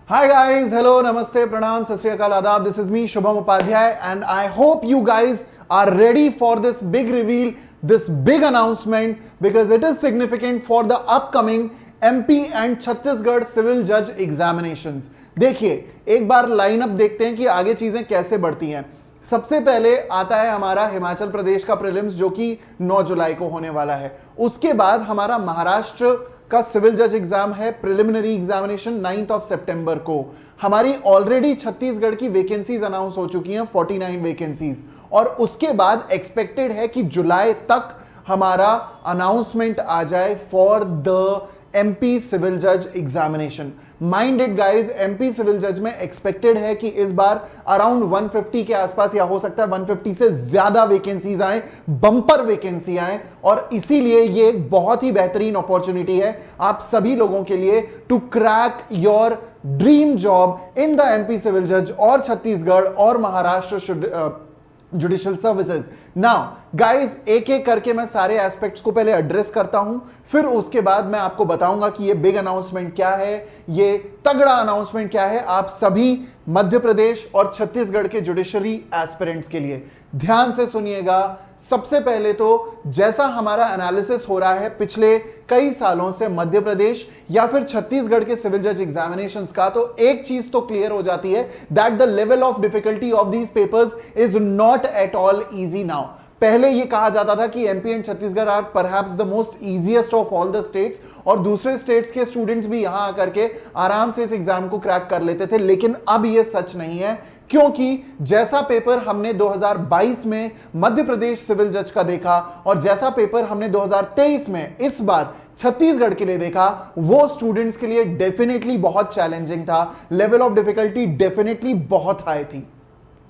Hi guys, hello, namaste, pranam, sat sri akal, adab. This is me, Shubham Upadhyay, and I hope you guys are ready for this big reveal, this big announcement, because it is significant for the upcoming MP and Chhattisgarh civil जज examinations. देखिए, एक बार lineup देखते हैं कि आगे चीजें कैसे बढ़ती हैं। सबसे पहले आता है हमारा हिमाचल प्रदेश का प्रीलिम्स, जो कि 9 जुलाई को होने वाला है। उसके बाद हमारा महाराष्ट्र का सिविल जज एग्जाम है, प्रिलिमिनरी एग्जामिनेशन 9 सितंबर को। हमारी ऑलरेडी छत्तीसगढ़ की वैकेंसीज अनाउंस हो चुकी हैं, 49 वैकेंसीज, और उसके बाद एक्सपेक्टेड है कि जुलाई तक हमारा अनाउंसमेंट आ जाए फॉर द एमपी सिविल जज examination. Mind it guys, MP civil जज में एक्सपेक्टेड है कि इस बार अराउंड 150 के आसपास, या हो सकता है 150 से ज्यादा वैकेंसीज आए, बंपर वैकेंसी आए, और इसीलिए ये एक बहुत ही बेहतरीन अपॉर्चुनिटी है आप सभी लोगों के लिए to crack your dream job in the MP civil जज और छत्तीसगढ़ और Maharashtra judicial services. Now guys, एक एक करके मैं सारे एस्पेक्ट्स को पहले एड्रेस करता हूं, फिर उसके बाद मैं आपको बताऊंगा कि ये बिग अनाउंसमेंट क्या है, ये तगड़ा अनाउंसमेंट क्या है आप सभी मध्य प्रदेश और छत्तीसगढ़ के जुडिशरी एस्पिरेंट्स के लिए। ध्यान से सुनिएगा। सबसे पहले तो जैसा हमारा एनालिसिस हो रहा है पिछले कई सालों से मध्य प्रदेश या फिर छत्तीसगढ़ के सिविल जज एग्जामिनेशंस का, तो एक चीज तो क्लियर हो जाती है that the level of difficulty of these papers is not at all easy now. पहले यह कहा जाता था कि MP and Chhattisgarh are perhaps the most easiest of all the states, और दूसरे स्टेट्स के स्टूडेंट्स भी यहां आकर के आराम से इस एग्जाम को क्रैक कर लेते थे, लेकिन अब यह सच नहीं है, क्योंकि जैसा पेपर हमने 2022 में मध्य प्रदेश सिविल जज का देखा और जैसा पेपर हमने 2023 में इस बार छत्तीसगढ़ के लिए देखा, वो स्टूडेंट्स के लिए डेफिनेटली बहुत चैलेंजिंग था। लेवल ऑफ डिफिकल्टी डेफिनेटली बहुत हाई थी,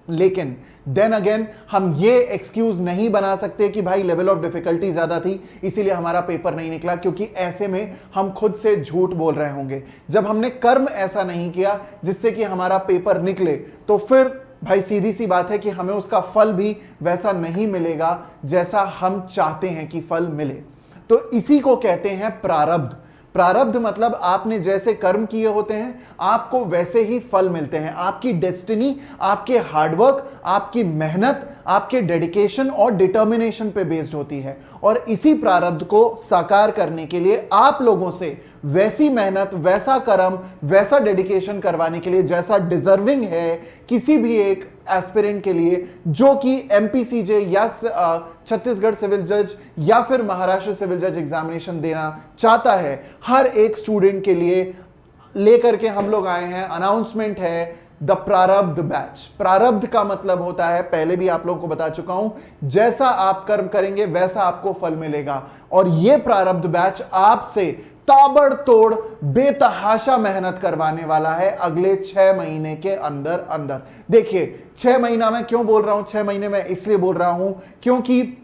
लेकिन देन अगेन हम ये एक्सक्यूज नहीं बना सकते कि भाई लेवल ऑफ डिफिकल्टी ज्यादा थी इसीलिए हमारा पेपर नहीं निकला, क्योंकि ऐसे में हम खुद से झूठ बोल रहे होंगे। जब हमने कर्म ऐसा नहीं किया जिससे कि हमारा पेपर निकले, तो फिर भाई सीधी सी बात है कि हमें उसका फल भी वैसा नहीं मिलेगा जैसा हम चाहते हैं कि फल मिले। तो इसी को कहते हैं प्रारब्ध। प्रारब्ध मतलब आपने जैसे कर्म किए होते हैं आपको वैसे ही फल मिलते हैं। आपकी डेस्टिनी आपके हार्डवर्क, आपकी मेहनत, आपके डेडिकेशन और डिटर्मिनेशन पे बेस्ड होती है, और इसी प्रारब्ध को साकार करने के लिए आप लोगों से वैसी मेहनत, वैसा कर्म, वैसा डेडिकेशन करवाने के लिए जैसा डिजर्विंग है किसी भी एक एस्पिरेंट के लिए जो कि एमपीसीजे या छत्तीसगढ़ सिविल जज या फिर महाराष्ट्र सिविल जज एग्जामिनेशन देना चाहता है, हर एक स्टूडेंट के लिए लेकर के हम लोग आए हैं। अनाउंसमेंट है द प्रारब्ध बैच। प्रारब्ध का मतलब होता है, पहले भी आप लोगों को बता चुका हूं, जैसा आप कर्म करेंगे वैसा आपको फल मिलेगा, और यह प्रारब्ध बैच आपसे ताबड़तोड़ बेतहाशा मेहनत करवाने वाला है अगले 6 महीने के अंदर अंदर। देखिए 6 महीना मैं क्यों बोल रहा हूं, 6 महीने में इसलिए बोल रहा हूं क्योंकि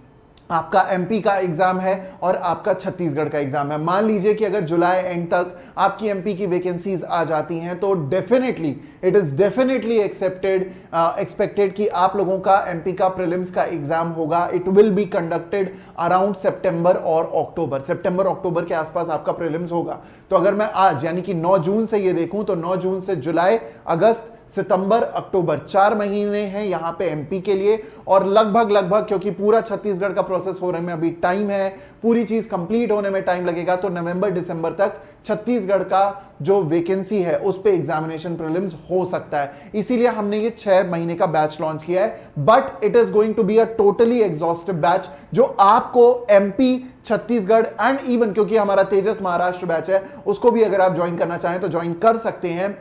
आपका एमपी का एग्जाम है और आपका छत्तीसगढ़ का एग्जाम है। मान लीजिए कि अगर जुलाई एंड तक आपकी एमपी की वैकेंसीज आ जाती हैं, तो definitely it is definitely expected कि आप लोगों का एमपी का प्रीलिम्स का एग्जाम होगा। It will be conducted around सितंबर और अक्टूबर। सितंबर अक्टूबर के आसपास आपका प्रीलिम्स होगा। तो अगर मैं आज यानी कि 9 जून से ये देखूं, तो 9 जून से जुलाई, अगस्त, सितंबर, अक्टूबर, 4 महीने हैं यहां पे एमपी के लिए, और लगभग क्योंकि पूरा छत्तीसगढ़ का प्रोसेस होने में अभी टाइम है, पूरी चीज कंप्लीट होने में टाइम लगेगा, तो नवंबर दिसंबर तक छत्तीसगढ़ का जो वैकेंसी है उस पे एग्जामिनेशन प्रीलिम्स हो सकता है। इसीलिए हमने ये 6 महीने का बैच लॉन्च किया है, but it is going to be a totally exhaustive batch जो आपको एमपी, छत्तीसगढ़ एंड इवन क्योंकि हमारा तेजस महाराष्ट्र बैच है उसको भी अगर आप ज्वाइन करना चाहें तो ज्वाइन कर सकते हैं।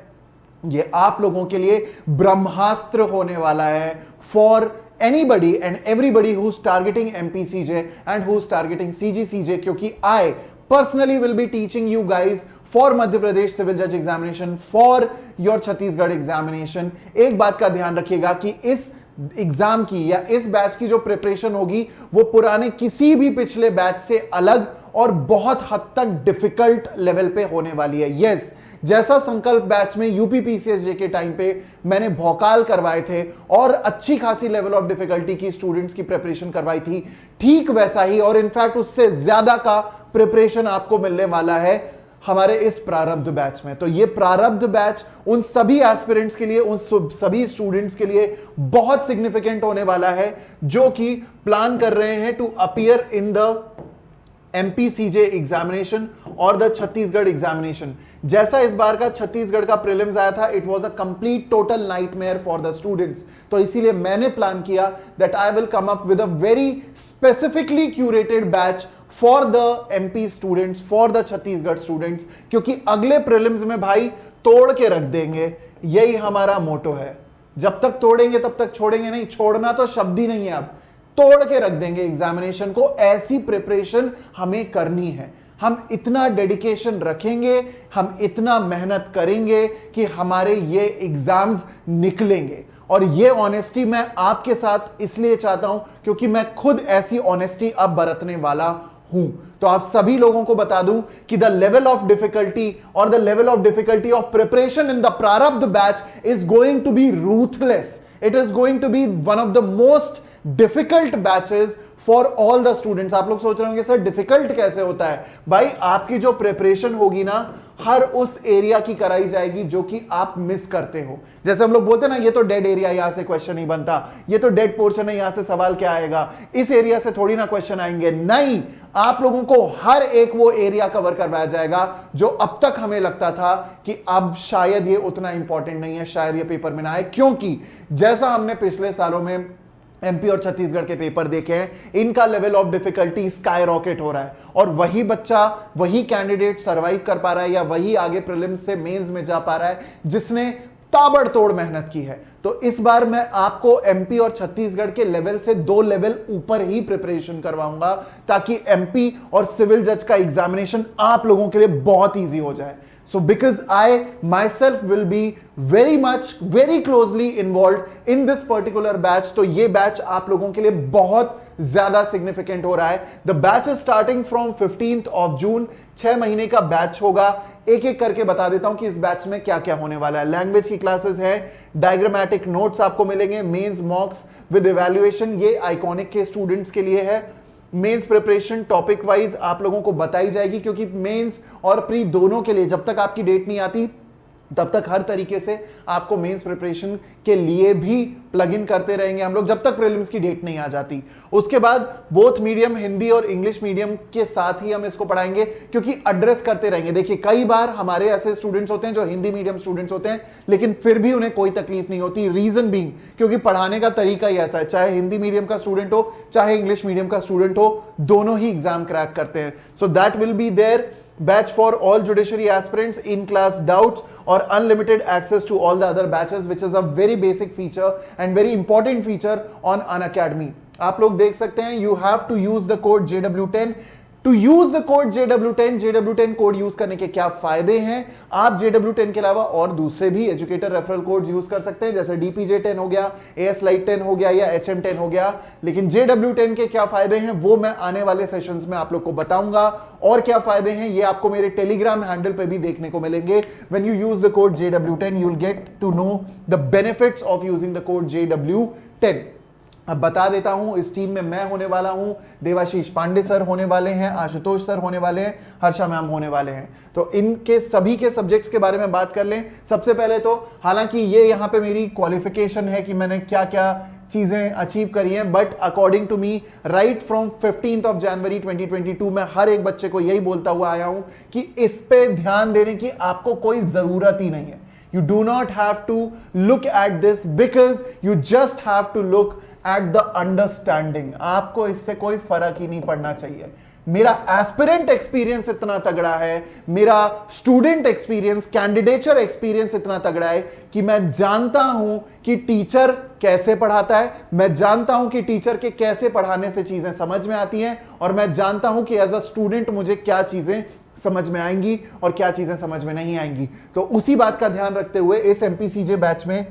ये आप लोगों के लिए ब्रह्मास्त्र होने वाला है for anybody and everybody who's targeting MPCJ and who's targeting CGCJ, क्योंकि I personally will be teaching you guys for Madhya Pradesh Civil Judge Examination, for your Chhattisgarh Examination। एक बात का ध्यान रखिएगा कि इस एग्जाम की या इस बैच की जो प्रिपरेशन होगी वो पुराने किसी भी पिछले बैच से अलग और बहुत हद तक डिफिकल्ट लेवल पे होने वाली है। यस, जैसा संकल्प बैच में यूपी पीसीएसजे के टाइम पे मैंने भौकाल करवाए थे और अच्छी खासी लेवल ऑफ डिफिकल्टी की स्टूडेंट्स की प्रिपरेशन करवाई थी, ठीक वैसा ही और इनफैक्ट उससे ज्यादा का प्रिपरेशन आपको मिलने वाला है हमारे इस प्रारब्ध बैच में। तो ये प्रारब्ध बैच उन सभी एस्पिरेंट्स के लिए, उन सभी स्टूडेंट्स के लिए बहुत सिग्निफिकेंट होने वाला है जो कि प्लान कर रहे हैं to appear in the MPCJ examination और द छत्तीसगढ़ एग्जामिनेशन। जैसा इस बार का छत्तीसगढ़ का प्रीलिम्स आया था, it was a complete total nightmare for the students. तो इसीलिए मैंने प्लान किया that I will come up with a very specifically curated batch for the MP students, for the Chhattisgarh students, क्योंकि अगले प्रीलिम्स में भाई तोड़ के रख देंगे, यही हमारा मोटो है। जब तक तोड़ेंगे तब तक छोड़ेंगे नहीं, छोड़ना तो शब्द ही नहीं है, अब तोड़ के रख देंगे एग्जामिनेशन को। ऐसी प्रिपरेशन हमें करनी है, हम इतना डेडिकेशन रखेंगे, हम इतना मेहनत करेंगे कि हमारे ये एग्जाम्स निकलेंगे। और ये ऑनेस्टी मैं आपके साथ इसलिए चाहता हूं क्योंकि मैं खुद ऐसी ऑनेस्टी अब बरतने वाला हूं। तो आप सभी लोगों को बता दूं कि द लेवल ऑफ डिफिकल्टी और the level of difficulty of preparation in the Prarabdh batch is going to be ruthless. It is going to be one of the most difficult batches for all the students. आप लोग सोच रहे होंगे sir difficult कैसे होता है? भाई आपकी जो प्रिपरेशन होगी ना, हर उस एरिया की कराई जाएगी जो कि आप मिस करते हो। जैसे हम लोग बोलते हैं ना, ये तो डेड एरिया, यहां से क्वेश्चन नहीं बनता, ये तो डेड पोर्शन है, यहां से सवाल क्या आएगा, इस एरिया से थोड़ी ना क्वेश्चन आएंगे। नहीं, आप लोगों को हर एक वो एरिया कवर करवाया जाएगा जो अब तक हमें लगता था कि अब शायद ये उतना इंपॉर्टेंट नहीं है, शायद ये पेपर में ना आए। क्योंकि जैसा हमने पिछले सालों में MP और छत्तीसगढ़ के पेपर देखे हैं, इनका level of difficulty sky rocket हो रहा है, और वही बच्चा, वही कैंडिडेट सरवाइव कर पा रहा है या वही आगे प्रीलिम्स से मेंस में जा पा रहा है जिसने ताबड़तोड़ मेहनत की है। तो इस बार मैं आपको MP और छत्तीसगढ़ के लेवल से 2 लेवल ऊपर ही प्रिपरेशन करवाऊंगा ताकि MP और सिविल जज का एग्जामिनेशन आप लोगों के लिए बहुत ईजी हो जाए। So because I myself will be very closely involved in this particular batch, तो ये बैच आप लोगों के लिए बहुत ज्यादा सिग्निफिकेंट हो रहा है। The batch is starting from 15th of June। 6 महीने का बैच होगा। एक एक करके बता देता हूं कि इस बैच में क्या क्या होने वाला है। लैंग्वेज की क्लासेस है, डायग्रामेटिक नोट्स आपको मिलेंगे, मेंस मॉक्स विद इवैल्यूएशन, ये आइकॉनिक के स्टूडेंट्स के लिए है। मेंस प्रिपरेशन टॉपिक वाइज आप लोगों को बताई जाएगी, क्योंकि मेंस और प्री दोनों के लिए जब तक आपकी डेट नहीं आती तब तक हर तरीके से आपको मेंस प्रिपरेशन के लिए भी प्लग इन करते रहेंगे हम लोग जब तक प्रीलिम्स की डेट नहीं आ जाती। उसके बाद बोथ मीडियम, हिंदी और इंग्लिश मीडियम के साथ ही हम इसको पढ़ाएंगे, क्योंकि एड्रेस करते रहेंगे। देखिए कई बार हमारे ऐसे स्टूडेंट्स होते हैं जो हिंदी मीडियम स्टूडेंट्स होते हैं, लेकिन फिर भी उन्हें कोई तकलीफ नहीं होती। रीजन बीइंग क्योंकि पढ़ाने का तरीका ही ऐसा है, चाहे हिंदी मीडियम का स्टूडेंट हो चाहे इंग्लिश मीडियम का स्टूडेंट हो, दोनों ही एग्जाम क्रैक करते हैं। So that will be there batch for all judiciary aspirants, in class doubts or unlimited access to all the other batches, which is a very basic feature and very important feature on Unacademy। आप लोग देख सकते हैं, you have to use the code JW10। To use the code JW10, JW10 code use करने के क्या फायदे हैं? आप JW10 के अलावा और दूसरे भी एजुकेटर रेफरल कोड्स यूज कर सकते हैं, जैसे DPJ10 हो गया, AS Lite 10 हो गया या HM10 हो गया। लेकिन JW10 के क्या फायदे हैं वो मैं आने वाले सेशंस में आप लोग को बताऊंगा। और क्या फायदे हैं ये आपको मेरे टेलीग्राम हैंडल पे भी देखने को मिलेंगे। When you use the code JW10, you'll get to know the benefits of using the code JW10। अब बता देता हूं, इस टीम में मैं होने वाला हूं, देवाशीष पांडे सर होने वाले हैं, आशुतोष सर होने वाले हैं, हर्षा मैम होने वाले हैं। तो इनके सभी के सब्जेक्ट्स के बारे में बात कर लें। सबसे पहले तो, हालांकि ये यहां पे मेरी क्वालिफिकेशन है कि मैंने क्या क्या चीजें अचीव करी हैं, but according to me right from 15th of January 2022 मैं हर एक बच्चे को यही बोलता हुआ आया हूं कि इस पे ध्यान देने की आपको कोई जरूरत ही नहीं है। You do not have to look at this because you just have to look at the understanding। आपको इससे कोई फर्क ही नहीं पड़ना चाहिए। मेरा एस्पिरेंट एक्सपीरियंस इतना तगड़ा है, मेरा स्टूडेंट एक्सपीरियंस, कैंडिडेचर एक्सपीरियंस इतना तगड़ा है कि मैं जानता हूं कि टीचर कैसे पढ़ाता है, मैं जानता हूं कि टीचर के कैसे पढ़ाने से चीजें समझ में आती हैं, और मैं जानता हूं कि एज अ स्टूडेंट मुझे क्या चीजें समझ में आएंगी और क्या चीजें समझ में नहीं आएंगी। तो उसी बात का ध्यान रखते हुए इस MPCJ बैच में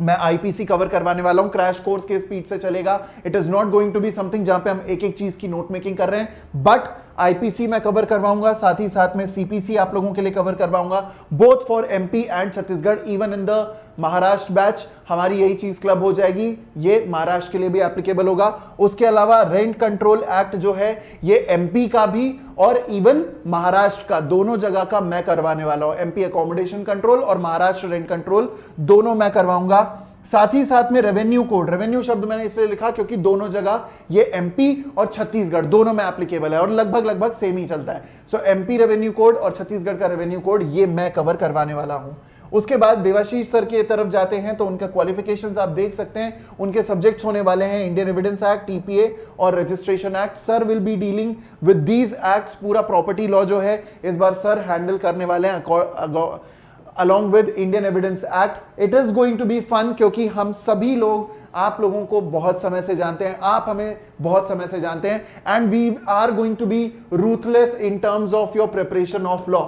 मैं IPC कवर करवाने वाला हूं। क्रैश कोर्स के स्पीड से चलेगा। It is not going to be something जहां पे हम एक एक चीज की नोट मेकिंग कर रहे हैं, बट आईपीसी मैं कवर करवाऊंगा, साथ ही साथ में सीपीसी आप लोगों के लिए कवर करवाऊंगा, both for MP and Chhattisgarh. Even in the Maharashtra batch हमारी यही चीज क्लब हो जाएगी, ये महाराष्ट्र के लिए भी एप्लीकेबल होगा। उसके अलावा रेंट कंट्रोल एक्ट जो है ये एमपी का भी और इवन महाराष्ट्र का, दोनों जगह का मैं करवाने वाला हूं। एमपी अकोमोडेशन कंट्रोल और महाराष्ट्र रेंट कंट्रोल दोनों मैं करवाऊंगा। साथ ही साथ में रेवेन्यू कोड, रेवेन्यू शब्द मैंने इसलिए लिखा क्योंकि दोनों जगह ये एमपी और छत्तीसगढ़ दोनों में एप्लीकेबल है और लगभग सेम ही चलता है। सो एमपी रेवेन्यू कोड और छत्तीसगढ़ का रेवेन्यू कोड ये मैं कवर करवाने वाला हूं। उसके बाद देवाशीष सर की तरफ जाते हैं तो उनका क्वालिफिकेशंस आप देख सकते हैं। उनके सब्जेक्ट्स होने वाले हैं इंडियन एविडेंस एक्ट, टीपीए और registration act. Sir will be dealing with these acts. पूरा प्रॉपर्टी लॉ जो है इस बार सर हैंडल करने वाले हैं along with Indian Evidence Act. It is going to be fun क्योंकि हम सभी लोग आप लोगों को बहुत समय से जानते हैं, आप हमें बहुत समय से जानते हैं, and we are going to be ruthless in terms of your preparation of law.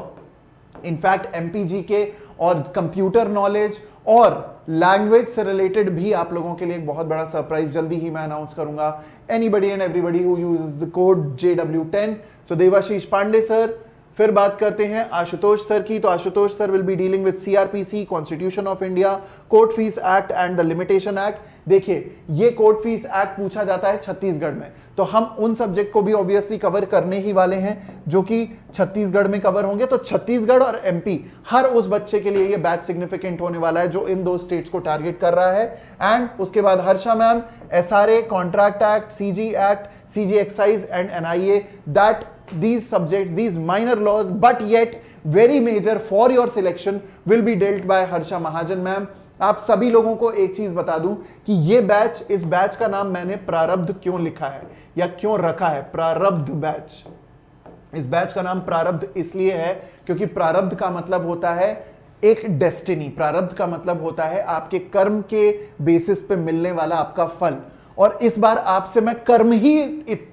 In fact MPG के और कंप्यूटर नॉलेज और लैंग्वेज से रिलेटेड भी आप लोगों के लिए एक बहुत बड़ा सरप्राइज जल्दी ही मैं अनाउंस करूंगा। Anybody and everybody who uses the code JW10। So Devashish Pandey sir. फिर बात करते हैं आशुतोष सर की, तो Ashutosh sir will be dealing with CrPC, constitution of India, court fees act and the limitation act. देखिए ये कोर्ट फीस एक्ट पूछा जाता है छत्तीसगढ़ में, तो हम उन सब्जेक्ट को भी ऑब्वियसली कवर करने ही वाले हैं जो कि छत्तीसगढ़ में कवर होंगे। तो छत्तीसगढ़ और एमपी हर उस बच्चे के लिए ये बैच सिग्निफिकेंट होने वाला है जो इन दो स्टेट्स को टारगेट कर रहा है। एंड उसके बाद Harsha ma'am, SRA, contract act, CG act, CG excise and NIA, that these subjects, these minor laws but yet very major for your selection will be dealt by Harsha Mahajan ma'am. आप सभी लोगों को एक चीज बता दूं कि ये बैच, इस बैच का नाम मैंने प्रारब्ध क्यों लिखा है या क्यों रखा है, प्रारब्ध बैच। इस बैच का नाम प्रारब्ध इसलिए है क्योंकि प्रारब्ध का मतलब होता है एक डेस्टिनी, प्रारब्ध का मतलब होता है आपके कर्म के बेसिस पे मिलने वाला आपका फल। और इस बार आपसे मैं कर्म ही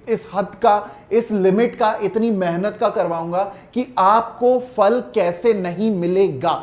इस हद का, इस लिमिट का, इतनी मेहनत का करवाऊंगा कि आपको फल कैसे नहीं मिलेगा,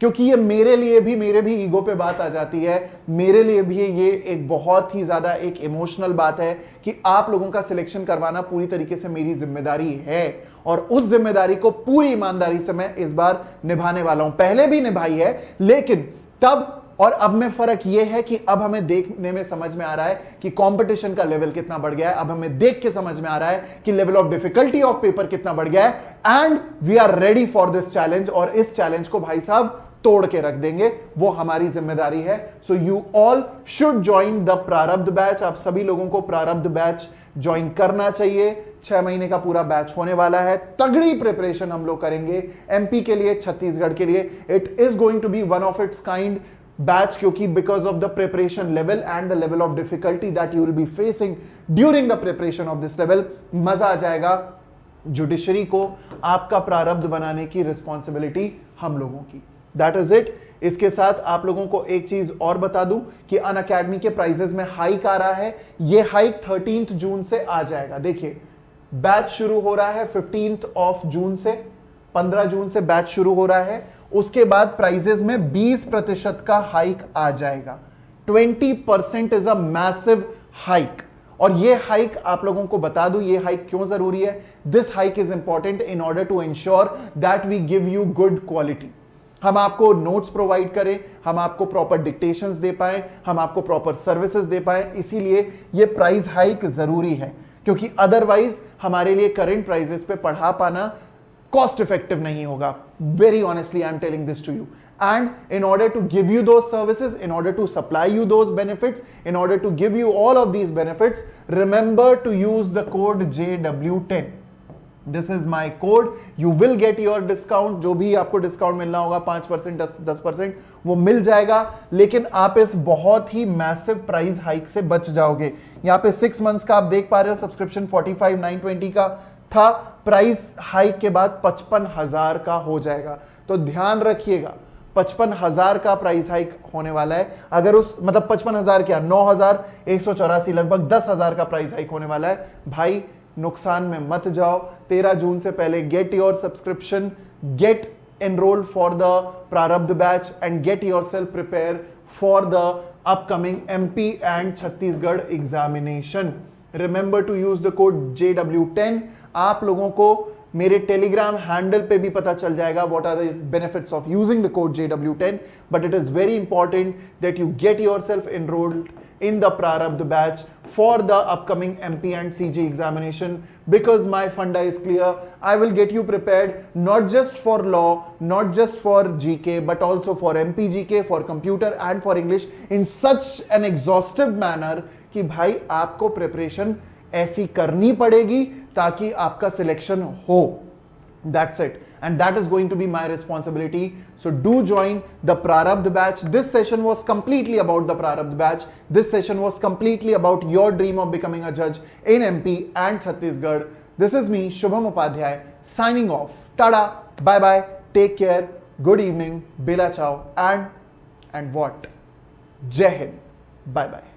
क्योंकि ये मेरे लिए भी, मेरे भी ईगो पे बात आ जाती है, मेरे लिए भी ये एक बहुत ही ज्यादा एक इमोशनल बात है कि आप लोगों का सिलेक्शन करवाना पूरी तरीके से मेरी जिम्मेदारी है और उस जिम्मेदारी को पूरी ईमानदारी से मैं इस बार निभाने वाला हूं। पहले भी निभाई है, लेकिन तब और अब में फर्क यह है कि अब हमें देखने में समझ में आ रहा है कि कंपटीशन का लेवल कितना बढ़ गया है। अब हमें देख के समझ में आ रहा है कि level of difficulty of paper कितना बढ़ गया है। And we are ready for this challenge, और इस चैलेंज को भाई साहब तोड़ के रख देंगे, वो हमारी जिम्मेदारी है। So you all should join the Prarabdh batch. आप सभी लोगों को प्रारब्ध बैच ज्वाइन करना चाहिए। 6 महीने का पूरा बैच होने वाला है, तगड़ी प्रिपरेशन हम लोग करेंगे एमपी के लिए, छत्तीसगढ़ के लिए। It is going to be one of its kind batch, क्योंकि because of the preparation level and the level of difficulty that you will be facing during the preparation of this level, मजा आ जाएगा। Judiciary को आपका प्रारब्ध बनाने की responsibility हम लोगों की, दैट इज इट। इसके साथ आप लोगों को एक चीज और बता दूं कि अनअकैडमी के प्राइजेस में हाइक आ रहा है। ये हाइक 13 जून से आ जाएगा। देखिए बैच शुरू हो रहा है 15 जून से, 15 जून से बैच शुरू हो रहा है। उसके बाद प्राइजेस में 20% का हाइक आ जाएगा। 20% इज अ मैसिव हाइक। और ये हाइक आप लोगों को बता दूं, ये हाइक क्यों जरूरी है। This hike is important in order to ensure that we give you good quality. हम आपको नोट्स प्रोवाइड करें, हम आपको प्रॉपर डिक्टेशंस दे पाए, हम आपको प्रॉपर सर्विसेज दे पाए। इसीलिए ये प्राइस हाइक जरूरी है, क्योंकि अदरवाइज हमारे लिए करंट प्राइजेस पे पढ़ा पाना कॉस्ट इफेक्टिव नहीं होगा। Very honestly I am telling this to you, and in order to give you those services, in order to supply you those benefits, in order to give you all of these benefits, remember to use the code JW10. This is my code. You will get your discount. जो भी आपको discount मिलना होगा 5%, 10%, वो मिल जाएगा। लेकिन आप इस बहुत ही मैसिव प्राइस हाइक से बच जाओगे। यहाँ पे 6 मंथ्स का आप देख पा रहे हो, सब्सक्रिप्शन 45,920 का था, प्राइस हाइक के बाद 55,000 का हो जाएगा। तो ध्यान रखिएगा, 55,000 का प्राइस हाइक होने वाला है। अगर उस मतलब 55,000 क्या, 9,184, लगभग 10,000 का प्राइस हाइक होने वाला है। भाई नुकसान में मत जाओ। 13 जून से पहले get your subscription, get enrolled for the Prarabdh batch and get yourself prepared for the upcoming MP and Chhattisgarh examination. Remember to use the code JW10. आप लोगों को मेरे टेलीग्राम हैंडल पे भी पता चल जाएगा what are the benefits of using the code JW10. But it is very important that you get yourself enrolled in the Prarabdha batch for the upcoming MP and CG examination, because my funda is clear. I will get you prepared not just for law, not just for GK, but also for MP GK, for computer and for English in such an exhaustive manner कि भाई आपको preparation ऐसी करनी पड़ेगी ताकि आपका selection हो. That's it. And that is going to be my responsibility. So do join the Prarabdha batch. This session was completely about the Prarabdha batch. This session was completely about your dream of becoming a judge in MP and Chhattisgarh. This is me, Shubham Upadhyay, signing off. Tada, bye bye, take care, good evening, Bela Chao, and what? Jai Hind. Bye bye.